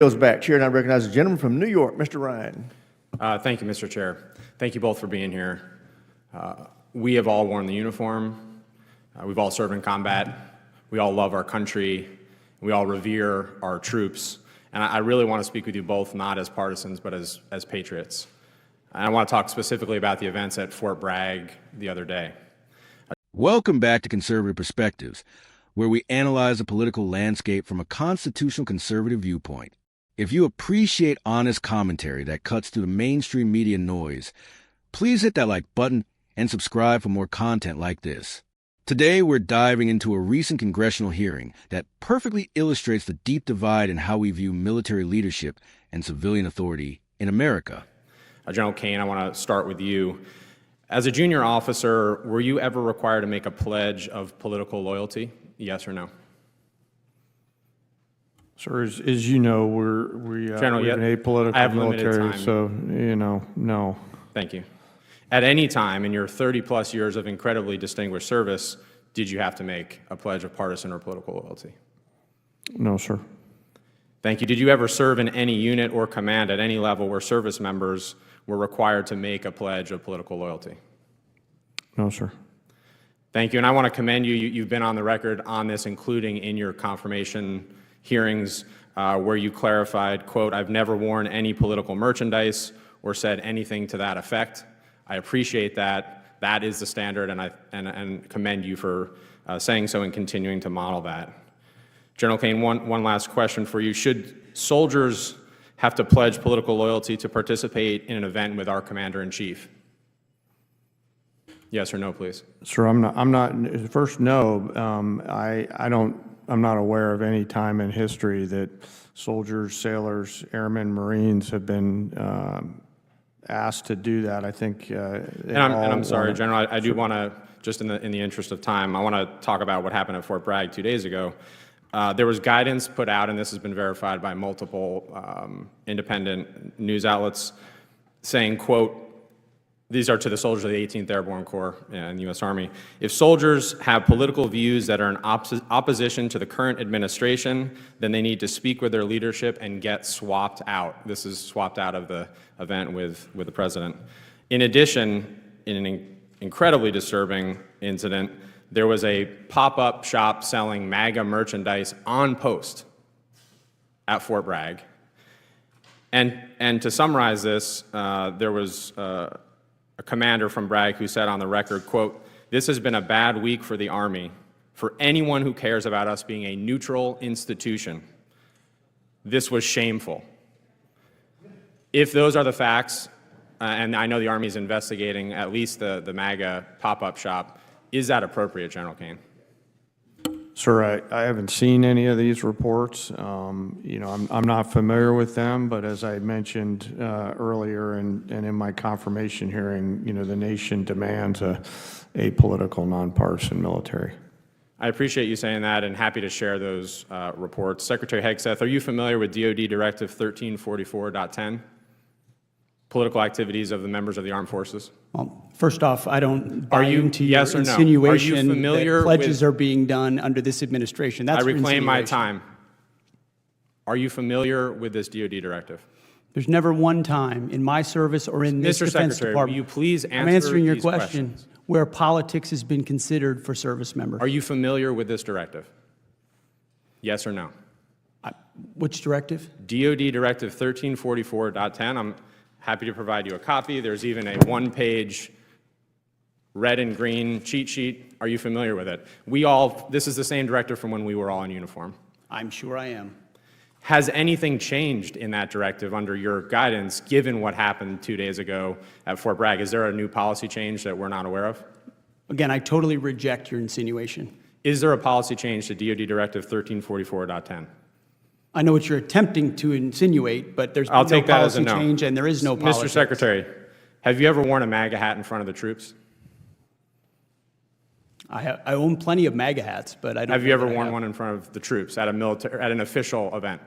Goes back. Chair now recognizes the gentleman from New York, Mr. Ryan. Thank you, Mr. Chair. Thank you both for being here. We have all worn the uniform. We've all served in combat. We all love our country. We all revere our troops. And I really want to speak with you both, not as partisans, but as patriots. And I want to talk specifically about the events at Fort Bragg the other day. Welcome back to Conservative Perspectives, where we analyze the political landscape from a constitutional conservative viewpoint. If you appreciate honest commentary that cuts through the mainstream media noise, please hit that like button and subscribe for more content like this. Today, we're diving into a recent congressional hearing that perfectly illustrates the deep divide in how we view military leadership and civilian authority in America. General Kane, I want to start with you. As a junior officer, were you ever required to make a pledge of political loyalty? Yes or no? Sir, as you know, we're an apolitical military, so, no. Thank you. At any time in your 30-plus years of incredibly distinguished service, did you have to make a pledge of partisan or political loyalty? No, sir. Thank you. Did you ever serve in any unit or command at any level where service members were required to make a pledge of political loyalty? No, sir. Thank you. And I want to commend you. You've been on the record on this, including in your confirmation hearings where you clarified, quote, "I've never worn any political merchandise or said anything to that effect." I appreciate that. That is the standard, and I commend you for saying so and continuing to model that. General Kane, one last question for you. Should soldiers have to pledge political loyalty to participate in an event with our Commander-in-Chief? Yes or no, please. Sir, I'm not. First, no. I'm not aware of any time in history that soldiers, sailors, airmen, Marines have been asked to do that. I think. I'm sorry, General. I do want to, just in the interest of time, I want to talk about what happened at Fort Bragg 2 days ago. There was guidance put out, and this has been verified by multiple independent news outlets, saying, quote, these are to the soldiers of the 18th Airborne Corps and the U.S. Army. If soldiers have political views that are in opposition to the current administration, then they need to speak with their leadership and get swapped out. This is swapped out of the event with the president. In addition, in an incredibly disturbing incident, there was a pop-up shop selling MAGA merchandise on post at Fort Bragg. And to summarize this, there was a commander from Bragg who said on the record, quote, "This has been a bad week for the Army, for anyone who cares about us being a neutral institution. This was shameful." If those are the facts, and I know the Army is investigating at least the MAGA pop-up shop, is that appropriate, General Kane? Sir, I haven't seen any of these reports. I'm not familiar with them, but as I mentioned earlier and in my confirmation hearing, the nation demands a apolitical, nonpartisan military. I appreciate you saying that and happy to share those reports. Secretary Hegseth, are you familiar with DoD Directive 1344.10? Political activities of the members of the armed forces? Well, first off, I don't buy into your yes or no? insinuation Are you familiar that pledges with, are being done under this administration. That's I reclaim my insinuation. time. Are you familiar with this DoD directive? There's never one time in my service or in this Mr. Defense Secretary, Department. will you please answer I'm answering your these question questions? where politics has been considered for service members. Are you familiar with this directive? Yes or no? Which directive? DoD Directive 1344.10. I'm happy to provide you a copy. There's even a one-page red and green cheat sheet. Are you familiar with it? This is the same directive from when we were all in uniform. I'm sure I am. Has anything changed in that directive under your guidance, given what happened 2 days ago at Fort Bragg? Is there a new policy change that we're not aware of? Again, I totally reject your insinuation. Is there a policy change to DoD Directive 1344.10? I know what you're attempting to insinuate, but there's I'll no take that as a policy no. change and there is no policy. Mr. Secretary, have you ever worn a MAGA hat in front of the troops? I own plenty of MAGA hats, but I don't. Have you ever worn one in front of the troops at an official event?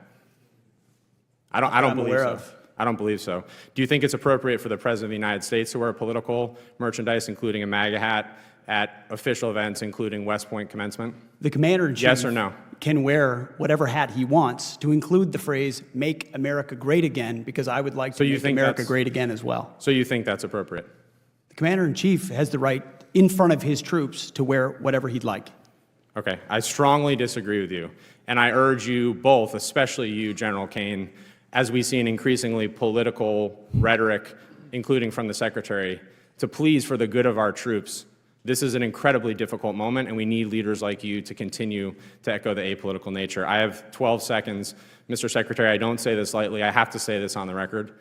I don't believe so. I don't believe so. Do you think it's appropriate for the President of the United States to wear political merchandise, including a MAGA hat, at official events, including West Point commencement? The commander-in-chief Yes or no? can wear whatever hat he wants, to include the phrase, "Make America Great Again," because I would like to you make think America that's- great again as well. So you think that's appropriate? The commander-in-chief has the right, in front of his troops, to wear whatever he'd like. Okay, I strongly disagree with you. And I urge you both, especially you, General Kane, as we see an increasingly political rhetoric, including from the Secretary, to please, for the good of our troops, this is an incredibly difficult moment, and we need leaders like you to continue to echo the apolitical nature. I have 12 seconds. Mr. Secretary, I don't say this lightly. I have to say this on the record.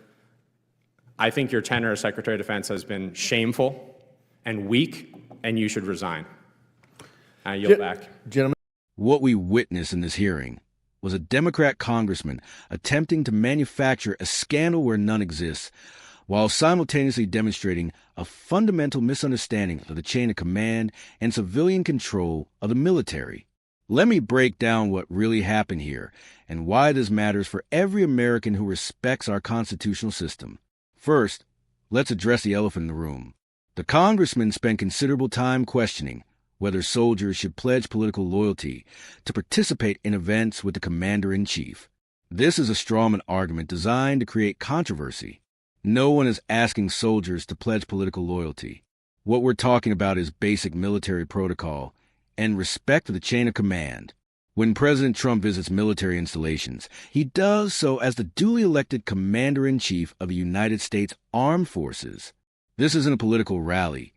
I think your tenure as Secretary of Defense has been shameful and weak, and you should resign. I yield back. Gentlemen. What we witnessed in this hearing was a Democrat congressman attempting to manufacture a scandal where none exists, while simultaneously demonstrating a fundamental misunderstanding of the chain of command and civilian control of the military. Let me break down what really happened here and why this matters for every American who respects our constitutional system. First, let's address the elephant in the room. The congressman spent considerable time questioning whether soldiers should pledge political loyalty to participate in events with the commander-in-chief. This is a strawman argument designed to create controversy. No one is asking soldiers to pledge political loyalty. What we're talking about is basic military protocol and respect for the chain of command. When President Trump visits military installations, he does so as the duly elected commander-in-chief of the United States Armed Forces. This isn't a political rally.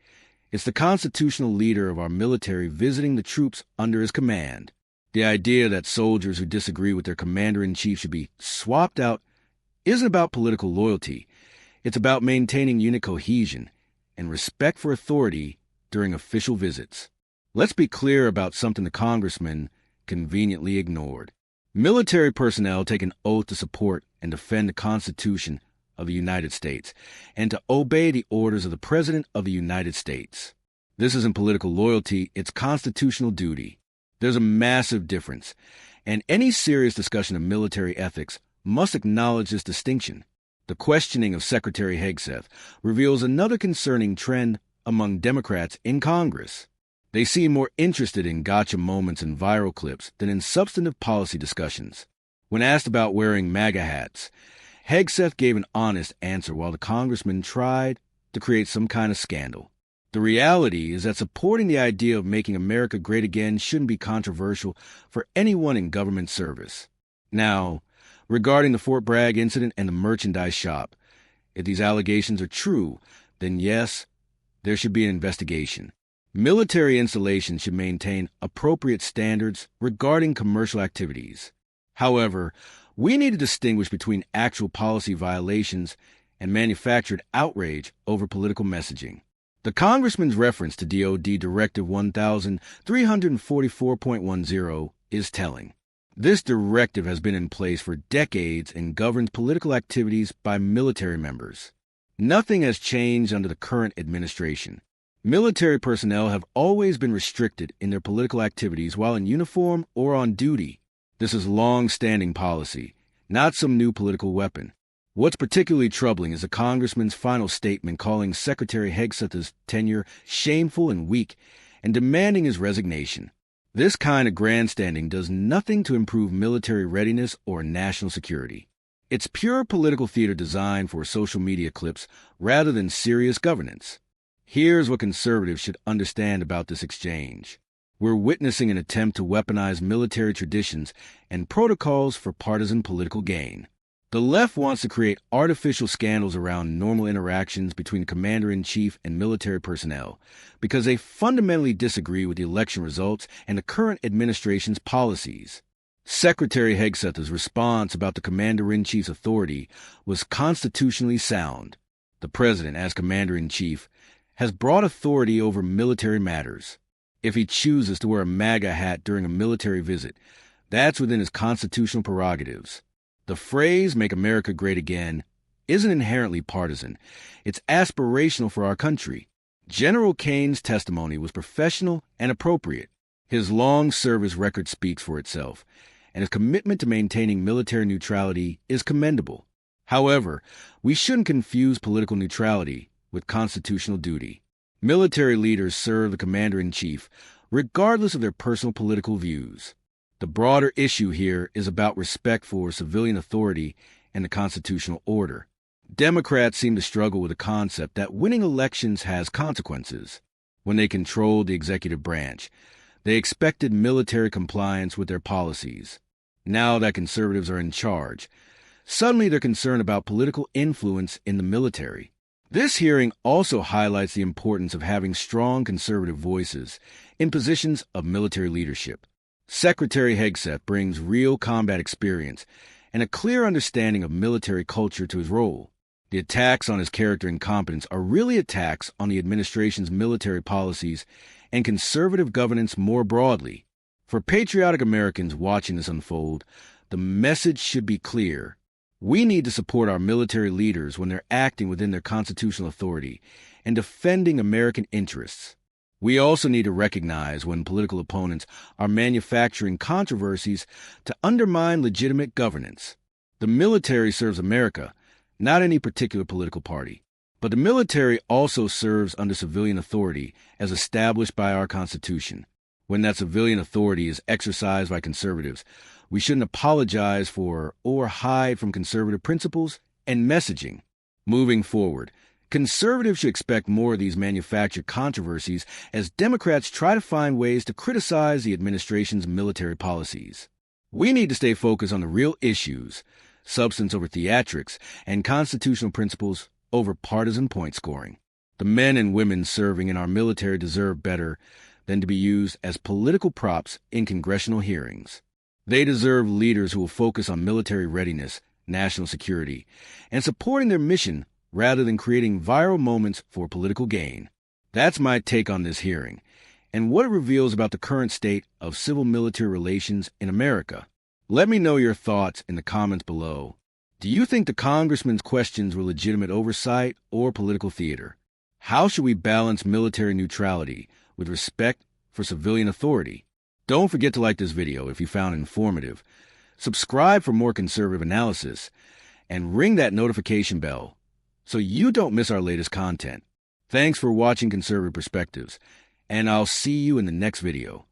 It's the constitutional leader of our military visiting the troops under his command. The idea that soldiers who disagree with their commander-in-chief should be swapped out isn't about political loyalty. It's about maintaining unit cohesion and respect for authority during official visits. Let's be clear about something the congressman conveniently ignored. Military personnel take an oath to support and defend the Constitution of the United States and to obey the orders of the President of the United States. This isn't political loyalty, it's constitutional duty. There's a massive difference, and any serious discussion of military ethics must acknowledge this distinction. The questioning of Secretary Hegseth reveals another concerning trend among Democrats in Congress. They seem more interested in gotcha moments and viral clips than in substantive policy discussions. When asked about wearing MAGA hats, Hegseth gave an honest answer while the congressman tried to create some kind of scandal. The reality is that supporting the idea of making America great again shouldn't be controversial for anyone in government service. Now, regarding the Fort Bragg incident and the merchandise shop, if these allegations are true, then yes, there should be an investigation. Military installations should maintain appropriate standards regarding commercial activities. However, we need to distinguish between actual policy violations and manufactured outrage over political messaging. The congressman's reference to DoD Directive 1344.10 is telling. This directive has been in place for decades and governs political activities by military members. Nothing has changed under the current administration. Military personnel have always been restricted in their political activities while in uniform or on duty. This is long-standing policy, not some new political weapon. What's particularly troubling is the congressman's final statement calling Secretary Hegseth's tenure shameful and weak and demanding his resignation. This kind of grandstanding does nothing to improve military readiness or national security. It's pure political theater designed for social media clips rather than serious governance. Here's what conservatives should understand about this exchange. We're witnessing an attempt to weaponize military traditions and protocols for partisan political gain. The left wants to create artificial scandals around normal interactions between the commander-in-chief and military personnel because they fundamentally disagree with the election results and the current administration's policies. Secretary Hegseth's response about the commander-in-chief's authority was constitutionally sound. The president, as commander-in-chief, has broad authority over military matters. If he chooses to wear a MAGA hat during a military visit, that's within his constitutional prerogatives. The phrase, "Make America Great Again," isn't inherently partisan. It's aspirational for our country. General Kane's testimony was professional and appropriate. His long service record speaks for itself, and his commitment to maintaining military neutrality is commendable. However, we shouldn't confuse political neutrality with constitutional duty. Military leaders serve the commander-in-chief, regardless of their personal political views. The broader issue here is about respect for civilian authority and the constitutional order. Democrats seem to struggle with the concept that winning elections has consequences. When they controlled the executive branch, they expected military compliance with their policies. Now that conservatives are in charge, suddenly they're concerned about political influence in the military. This hearing also highlights the importance of having strong conservative voices in positions of military leadership. Secretary Hegseth brings real combat experience and a clear understanding of military culture to his role. The attacks on his character and competence are really attacks on the administration's military policies and conservative governance more broadly. For patriotic Americans watching this unfold, the message should be clear. We need to support our military leaders when they're acting within their constitutional authority and defending American interests. We also need to recognize when political opponents are manufacturing controversies to undermine legitimate governance. The military serves America, not any particular political party. But the military also serves under civilian authority as established by our Constitution. When that civilian authority is exercised by conservatives, we shouldn't apologize for or hide from conservative principles and messaging. Moving forward, conservatives should expect more of these manufactured controversies as Democrats try to find ways to criticize the administration's military policies. We need to stay focused on the real issues, substance over theatrics, and constitutional principles over partisan point scoring. The men and women serving in our military deserve better than to be used as political props in congressional hearings. They deserve leaders who will focus on military readiness, national security, and supporting their mission rather than creating viral moments for political gain. That's my take on this hearing, and what it reveals about the current state of civil-military relations in America. Let me know your thoughts in the comments below. Do you think the congressman's questions were legitimate oversight or political theater? How should we balance military neutrality with respect for civilian authority? Don't forget to like this video if you found it informative, subscribe for more conservative analysis, and ring that notification bell so you don't miss our latest content. Thanks for watching Conservative Perspectives, and I'll see you in the next video.